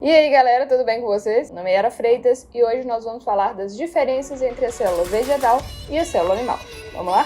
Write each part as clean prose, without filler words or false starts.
E aí galera, tudo bem com vocês? Meu nome é Yara Freitas e hoje nós vamos falar das diferenças entre a célula vegetal e a célula animal. Vamos lá?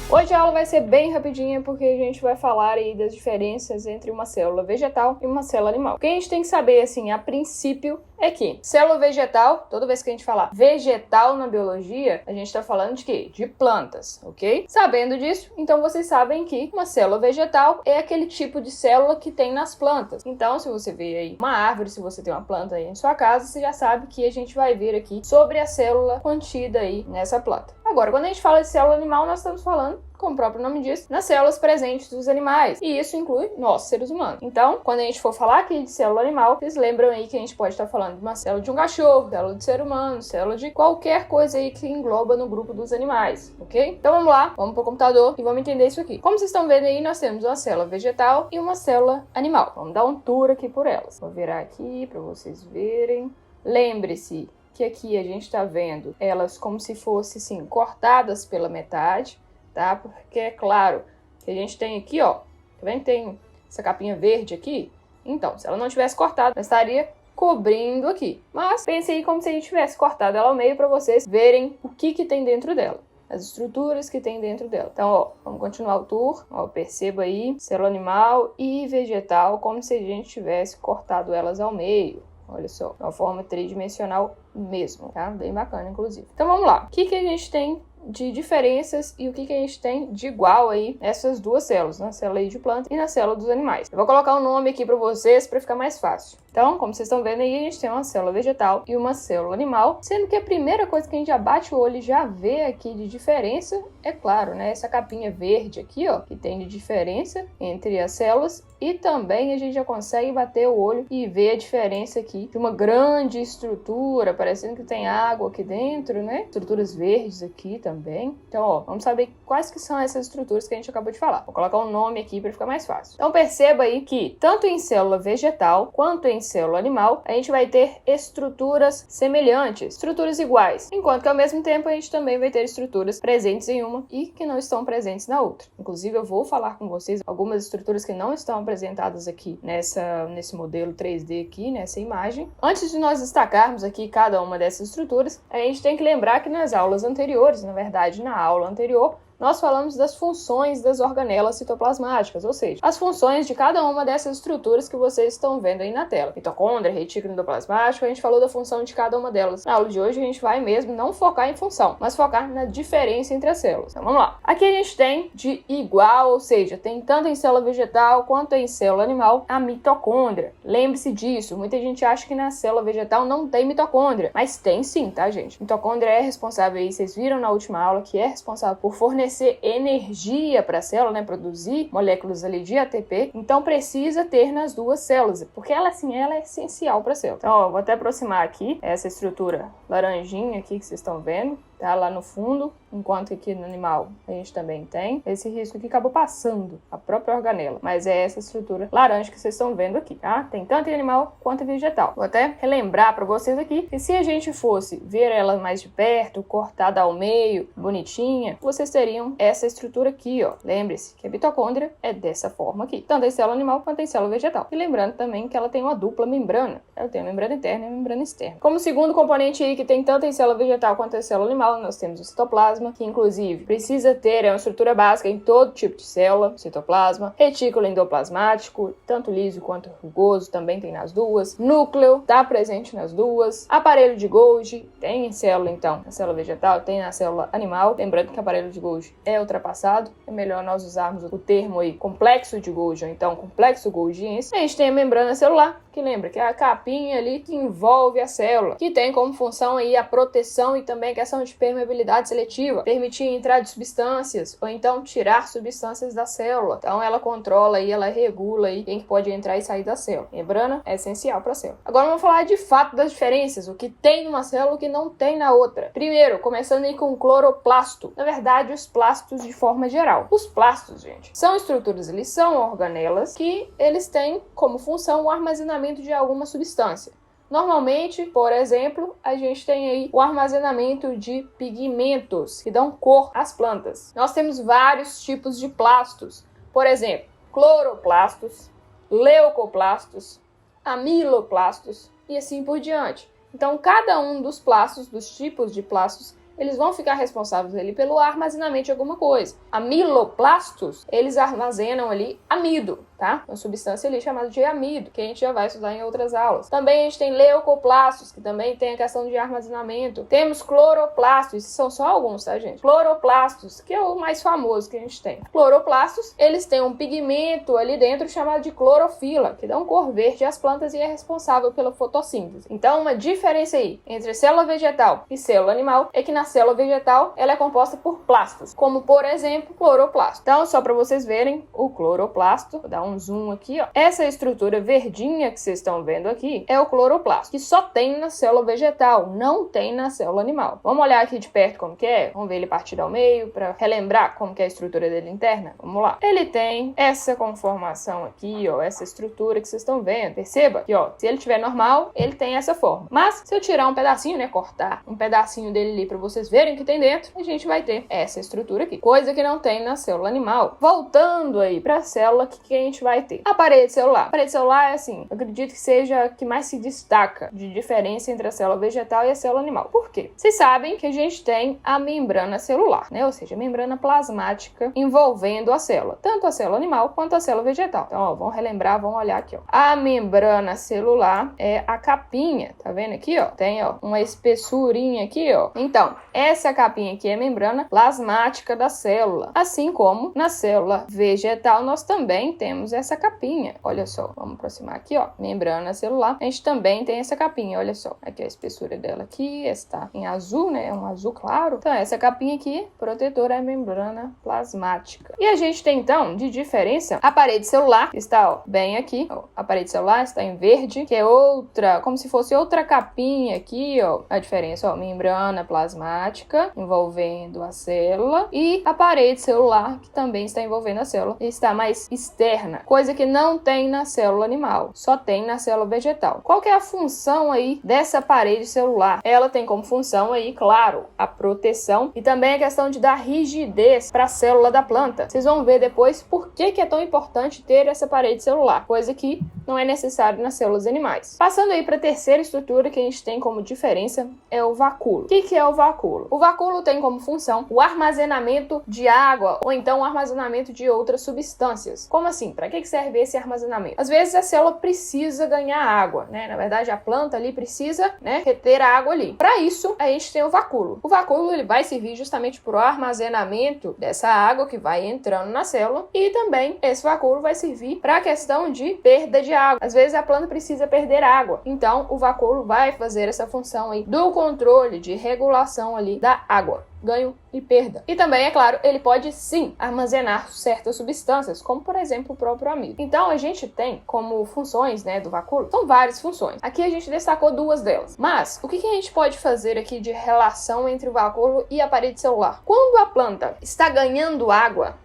Hoje a aula vai ser bem rapidinha porque a gente vai falar aí das diferenças entre uma célula vegetal e uma célula animal. O que a gente tem que saber, assim, a princípio, é que célula vegetal, toda vez que a gente falar vegetal na biologia, a gente está falando de quê? De plantas, ok? Sabendo disso, então vocês sabem que uma célula vegetal é aquele tipo de célula que tem nas plantas. Então, se você vê aí uma árvore, se você tem uma planta aí em sua casa, você já sabe que a gente vai ver aqui sobre a célula contida aí nessa planta. Agora, quando a gente fala de célula animal, nós estamos falando, como o próprio nome diz, nas células presentes dos animais. E isso inclui nós, seres humanos. Então, quando a gente for falar aqui de célula animal, vocês lembram aí que a gente pode estar falando de uma célula de um cachorro, célula de ser humano, célula de qualquer coisa aí que engloba no grupo dos animais, ok? Então vamos lá, vamos pro computador e vamos entender isso aqui. Como vocês estão vendo aí, nós temos uma célula vegetal e uma célula animal. Vamos dar um tour aqui por elas. Vou virar aqui para vocês verem. Lembre-se que aqui a gente está vendo elas como se fossem, assim, cortadas pela metade, tá? Porque é claro que a gente tem aqui, ó, tá vendo? Tem essa capinha verde aqui. Então, se ela não tivesse cortado, ela estaria cobrindo aqui. Mas pense aí como se a gente tivesse cortado ela ao meio para vocês verem o que tem dentro dela. As estruturas que tem dentro dela. Então, ó, vamos continuar o tour. Ó, perceba aí, célula animal e vegetal, como se a gente tivesse cortado elas ao meio. Olha só, de uma forma tridimensional mesmo, tá? Bem bacana, inclusive. Então, vamos lá. O que a gente tem de diferenças e o que a gente tem de igual aí nessas duas células, na célula aí de planta e na célula dos animais. Eu vou colocar um nome aqui para vocês para ficar mais fácil. Então, como vocês estão vendo aí, a gente tem uma célula vegetal e uma célula animal, sendo que a primeira coisa que a gente já bate o olho e já vê aqui de diferença, é claro, né? Essa capinha verde aqui, ó, que tem de diferença entre as células, e também a gente já consegue bater o olho e ver a diferença aqui de uma grande estrutura, parecendo que tem água aqui dentro, né? Estruturas verdes aqui também. Então, ó, vamos saber quais que são essas estruturas que a gente acabou de falar. Vou colocar um nome aqui para ficar mais fácil. Então, perceba aí que tanto em célula vegetal quanto em célula animal, a gente vai ter estruturas semelhantes, estruturas iguais, enquanto que ao mesmo tempo a gente também vai ter estruturas presentes em uma e que não estão presentes na outra. Inclusive, eu vou falar com vocês algumas estruturas que não estão apresentadas aqui nesse modelo 3D aqui, nessa imagem. Antes de nós destacarmos aqui cada uma dessas estruturas, a gente tem que lembrar que nas aulas anteriores, na verdade, na aula anterior, nós falamos das funções das organelas citoplasmáticas, ou seja, as funções de cada uma dessas estruturas que vocês estão vendo aí na tela. Mitocôndria, retículo endoplasmático, a gente falou da função de cada uma delas. Na aula de hoje a gente vai mesmo não focar em função, mas focar na diferença entre as células. Então vamos lá. Aqui a gente tem de igual, ou seja, tem tanto em célula vegetal quanto em célula animal, a mitocôndria. Lembre-se disso, muita gente acha que na célula vegetal não tem mitocôndria, mas tem sim, tá, gente? Mitocôndria é responsável aí, vocês viram na última aula, que é responsável por fornecer energia para a célula, né, produzir moléculas ali de ATP, então precisa ter nas duas células, porque ela assim, ela é essencial para a célula. Então, ó, vou até aproximar aqui essa estrutura laranjinha aqui que vocês estão vendo, tá lá no fundo, enquanto que aqui no animal a gente também tem esse risco que acabou passando a própria organela, mas é essa estrutura laranja que vocês estão vendo aqui, tá? Tem tanto em animal quanto em vegetal. Vou até relembrar para vocês aqui que se a gente fosse ver ela mais de perto, cortada ao meio, bonitinha, vocês teriam essa estrutura aqui, ó. Lembre-se que a mitocôndria é dessa forma aqui, tanto em célula animal quanto em célula vegetal. E lembrando também que ela tem uma dupla membrana. Ela tem a membrana interna e a membrana externa. Como segundo componente aí que tem tanto em célula vegetal quanto em célula animal, nós temos o citoplasma, que inclusive precisa ter uma estrutura básica em todo tipo de célula, citoplasma, retículo endoplasmático, tanto liso quanto rugoso, também tem nas duas, núcleo, está presente nas duas, aparelho de Golgi, tem em célula então, na célula vegetal, tem na célula animal, lembrando que o aparelho de Golgi é ultrapassado, é melhor nós usarmos o termo aí, complexo de Golgi, ou então complexo golgiense. A gente tem a membrana celular, que lembra que é a capinha ali que envolve a célula, que tem como função aí a proteção e também a questão de permeabilidade seletiva, permitir entrar de substâncias ou então tirar substâncias da célula. Então ela controla e ela regula aí quem que pode entrar e sair da célula. Membrana é essencial para a célula. Agora vamos falar de fato das diferenças, o que tem numa célula e o que não tem na outra. Primeiro, começando aí com o cloroplasto. Na verdade, os plastos de forma geral. Os plastos, gente, são estruturas, eles são organelas que eles têm como função o armazenamento de alguma substância. Normalmente, por exemplo, a gente tem aí o armazenamento de pigmentos que dão cor às plantas. Nós temos vários tipos de plastos, por exemplo, cloroplastos, leucoplastos, amiloplastos e assim por diante. Então, cada um dos plastos, dos tipos de plastos, eles vão ficar responsáveis ali pelo armazenamento de alguma coisa. Amiloplastos, eles armazenam ali amido, tá? Uma substância ali chamada de amido, que a gente já vai estudar em outras aulas. Também a gente tem leucoplastos, que também tem a questão de armazenamento. Temos cloroplastos, são só alguns, tá, gente? Cloroplastos, que é o mais famoso que a gente tem. Cloroplastos, eles têm um pigmento ali dentro chamado de clorofila, que dá uma cor verde às plantas e é responsável pela fotossíntese. Então, uma diferença aí entre célula vegetal e célula animal é que na célula vegetal ela é composta por plastos, como por exemplo, cloroplasto. Então, só para vocês verem, o cloroplasto, vou dar um zoom aqui, ó. Essa estrutura verdinha que vocês estão vendo aqui é o cloroplasto, que só tem na célula vegetal, não tem na célula animal. Vamos olhar aqui de perto como que é? Vamos ver ele partido ao meio para relembrar como que é a estrutura dele interna? Vamos lá. Ele tem essa conformação aqui, ó, essa estrutura que vocês estão vendo. Perceba que, ó, se ele tiver normal, ele tem essa forma. Mas se eu tirar um pedacinho, né, cortar um pedacinho dele ali para vocês verem o que tem dentro, a gente vai ter essa estrutura aqui, coisa que não tem na célula animal. Voltando aí para a célula, o que a gente vai ter? A parede celular. A parede celular é assim, eu acredito que seja a que mais se destaca de diferença entre a célula vegetal e a célula animal. Por quê? Vocês sabem que a gente tem a membrana celular, né? Ou seja, a membrana plasmática envolvendo a célula, tanto a célula animal quanto a célula vegetal. Então, ó, vamos relembrar, vamos olhar aqui, ó. A membrana celular é a capinha, tá vendo aqui, ó? Tem, ó, uma espessurinha aqui, ó. Então, essa capinha aqui é a membrana plasmática da célula. Assim como na célula vegetal nós também temos essa capinha. Olha só, vamos aproximar aqui, ó. Membrana celular. A gente também tem essa capinha, olha só. Aqui a espessura dela aqui, está em azul, né? É um azul claro. Então, essa capinha aqui, protetora, é a membrana plasmática. E a gente tem, então, de diferença, a parede celular, que está, ó, bem aqui. Ó, a parede celular está em verde, que é outra, como se fosse outra capinha aqui, ó. A diferença, ó, membrana plasmática envolvendo a célula e a parede celular, que também está envolvendo a célula, e está mais externa, coisa que não tem na célula animal, só tem na célula vegetal. Qual que é a função aí dessa parede celular? Ela tem como função aí, claro, a proteção e também a questão de dar rigidez para a célula da planta. Vocês vão ver depois por que é tão importante ter essa parede celular, coisa que não é necessário nas células animais. Passando aí para a terceira estrutura que a gente tem como diferença é o vacúolo. O que é o vacúolo? O vacúolo tem como função o armazenamento de água ou então o armazenamento de outras substâncias. Como assim? Para que serve esse armazenamento? Às vezes a célula precisa ganhar água, né? Na verdade, a planta ali precisa, né, reter a água ali. Para isso, a gente tem o vacúolo. O vacúolo ele vai servir justamente para o armazenamento dessa água que vai entrando na célula e também esse vacúolo vai servir para a questão de perda de água. Às vezes a planta precisa perder água, então o vacúolo vai fazer essa função aí do controle, de regulação ali da água. Ganho e perda. E também, é claro, ele pode sim armazenar certas substâncias, como por exemplo o próprio amido. Então a gente tem como funções, né, do vacúolo, são várias funções. Aqui a gente destacou duas delas. Mas o que a gente pode fazer aqui de relação entre o vacúolo e a parede celular? Quando a planta está ganhando água,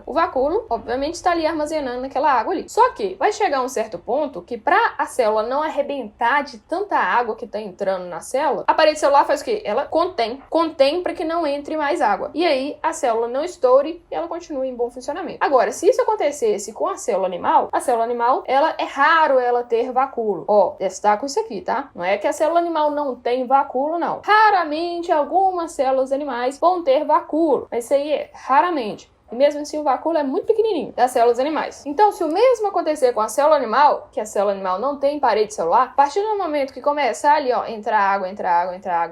o vacúolo obviamente está ali armazenando aquela água ali. Só que vai chegar um certo ponto que para a célula não arrebentar de tanta água que está entrando na célula, a parede celular faz o quê? Ela contém para que não entre mais água. E aí a célula não estoure e ela continua em bom funcionamento. Agora, se isso acontecesse com a célula animal, ela é raro ela ter vacúolo. Ó, destaco isso aqui, tá? Não é que a célula animal não tem vacúolo, não. Raramente algumas células animais vão ter vacúolo. Mas isso aí é raramente. E mesmo assim o vacúolo é muito pequenininho das células animais. Então, se o mesmo acontecer com a célula animal, que a célula animal não tem parede celular, a partir do momento que começar ali, ó, entrar água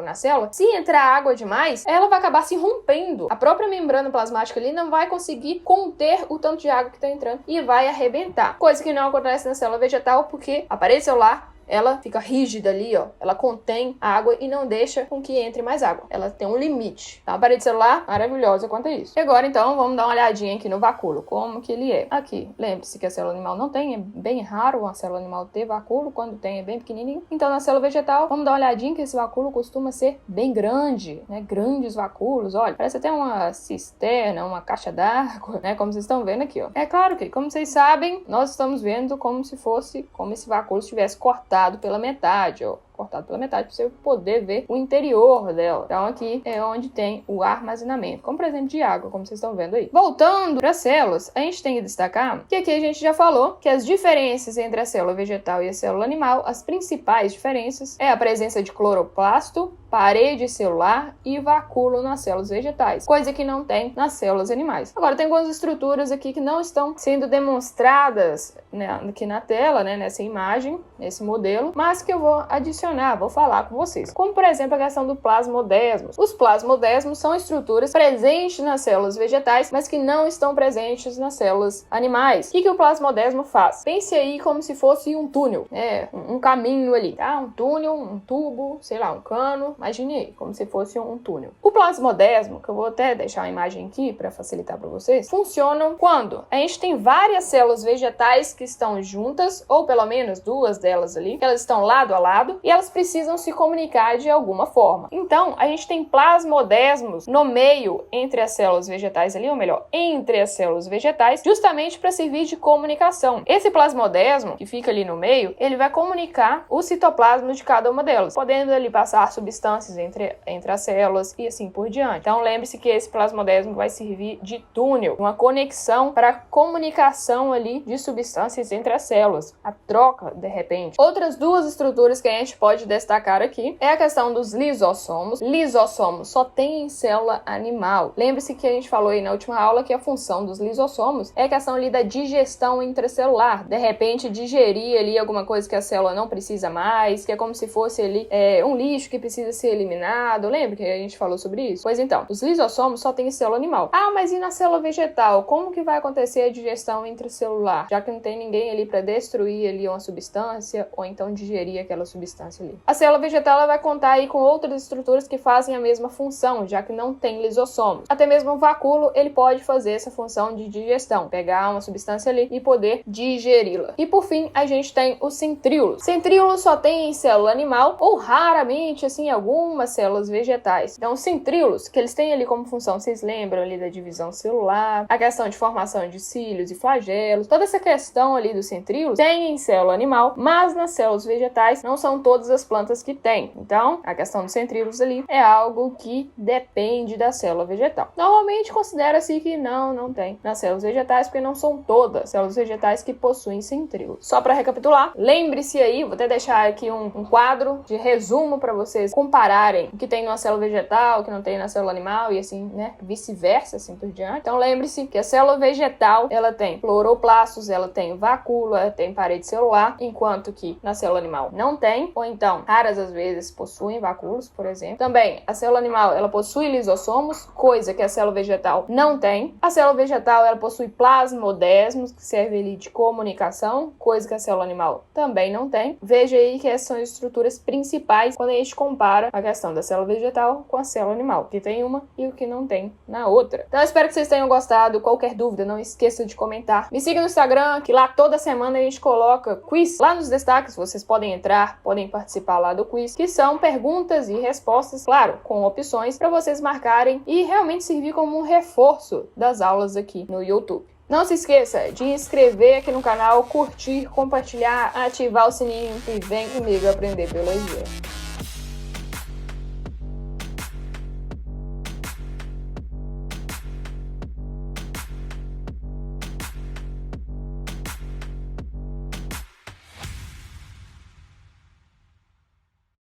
na célula, se entrar água demais, ela vai acabar se rompendo. A própria membrana plasmática ali não vai conseguir conter o tanto de água que está entrando e vai arrebentar. Coisa que não acontece na célula vegetal, porque a parede celular ela fica rígida ali, ó. Ela contém a água e não deixa com que entre mais água. Ela tem um limite. Então, a parede celular, maravilhosa quanto a isso. E agora, então, vamos dar uma olhadinha aqui no vacúolo. Como que ele é? Aqui, lembre-se que a célula animal não tem. É bem raro uma célula animal ter vacúolo. Quando tem, é bem pequenininho. Então, na célula vegetal, vamos dar uma olhadinha que esse vacúolo costuma ser bem grande, né? Grandes vacúolos, olha. Parece até uma cisterna, uma caixa d'água, né? Como vocês estão vendo aqui, ó. É claro que, como vocês sabem, nós estamos vendo como se fosse, como esse vacúolo estivesse cortado pela metade, ó. Cortado pela metade para você poder ver o interior dela. Então aqui é onde tem o armazenamento, como por exemplo de água, como vocês estão vendo aí. Voltando para as células, a gente tem que destacar que aqui a gente já falou que as diferenças entre a célula vegetal e a célula animal, as principais diferenças é a presença de cloroplasto, parede celular e vacúolo nas células vegetais, coisa que não tem nas células animais. Agora, tem algumas estruturas aqui que não estão sendo demonstradas, né, aqui na tela, né, nessa imagem, nesse modelo, mas que eu vou adicionar, vou falar com vocês. Como, por exemplo, a questão do plasmodesmos. Os plasmodesmos são estruturas presentes nas células vegetais, mas que não estão presentes nas células animais. O que o plasmodesmo faz? Pense aí como se fosse um túnel, um caminho ali, tá? Um túnel, um tubo, sei lá, um cano. Imagine aí, como se fosse um túnel. O plasmodesmo, que eu vou até deixar uma imagem aqui para facilitar para vocês, funcionam quando a gente tem várias células vegetais que estão juntas, ou pelo menos duas delas ali, que elas estão lado a lado, e elas precisam se comunicar de alguma forma. Então, a gente tem plasmodesmos no meio entre as células vegetais ali, ou melhor, entre as células vegetais, justamente para servir de comunicação. Esse plasmodesmo, que fica ali no meio, ele vai comunicar o citoplasma de cada uma delas, podendo ali passar substâncias entre as células e assim por diante. Então lembre-se que esse plasmodesmo vai servir de túnel, uma conexão para a comunicação ali de substâncias entre as células, a troca de repente. Outras duas estruturas que a gente pode destacar aqui é a questão dos lisossomos. Lisossomos só tem em célula animal. Lembre-se que a gente falou aí na última aula que a função dos lisossomos é a questão ali da digestão intracelular, de repente digerir ali alguma coisa que a célula não precisa mais, que é como se fosse ali um lixo que precisa ser eliminado. Lembra que a gente falou sobre isso? Pois então, os lisossomos só tem em célula animal. Ah, mas e na célula vegetal? Como que vai acontecer a digestão intracelular? Já que não tem ninguém ali para destruir ali uma substância ou então digerir aquela substância ali. A célula vegetal ela vai contar aí com outras estruturas que fazem a mesma função, já que não tem lisossomos. Até mesmo o vacúolo, ele pode fazer essa função de digestão, pegar uma substância ali e poder digeri-la. E por fim, a gente tem os centríolos. Centríolos só tem em célula animal ou raramente assim algumas células vegetais. Então, os centríolos, que eles têm ali como função, vocês lembram ali da divisão celular, a questão de formação de cílios e flagelos, toda essa questão ali dos centríolos tem em célula animal, mas nas células vegetais não são todas as plantas que tem. Então, a questão dos centríolos ali é algo que depende da célula vegetal. Normalmente, considera-se que não tem nas células vegetais, porque não são todas células vegetais que possuem centríolos. Só para recapitular, lembre-se aí, vou até deixar aqui um quadro de resumo para vocês compararem o que tem numa célula vegetal, o que não tem na célula animal e assim, né, vice-versa, assim por diante. Então lembre-se que a célula vegetal, ela tem cloroplastos, ela tem vacúolo, ela tem parede celular, enquanto que na célula animal não tem, ou então, raras às vezes possuem vacúolos, por exemplo. Também, a célula animal, ela possui lisossomos, coisa que a célula vegetal não tem. A célula vegetal, ela possui plasmodesmos, que serve ali de comunicação, coisa que a célula animal também não tem. Veja aí que essas são as estruturas principais quando a gente compara a questão da célula vegetal com a célula animal, que tem uma e o que não tem na outra. Então eu espero que vocês tenham gostado. Qualquer dúvida, não esqueça de comentar. Me siga no Instagram, que lá toda semana a gente coloca quiz. Lá nos destaques vocês podem entrar, podem participar lá do quiz, que são perguntas e respostas, claro, com opções para vocês marcarem e realmente servir como um reforço das aulas aqui no YouTube. Não se esqueça de inscrever aqui no canal, curtir, compartilhar, ativar o sininho e vem comigo aprender biologia.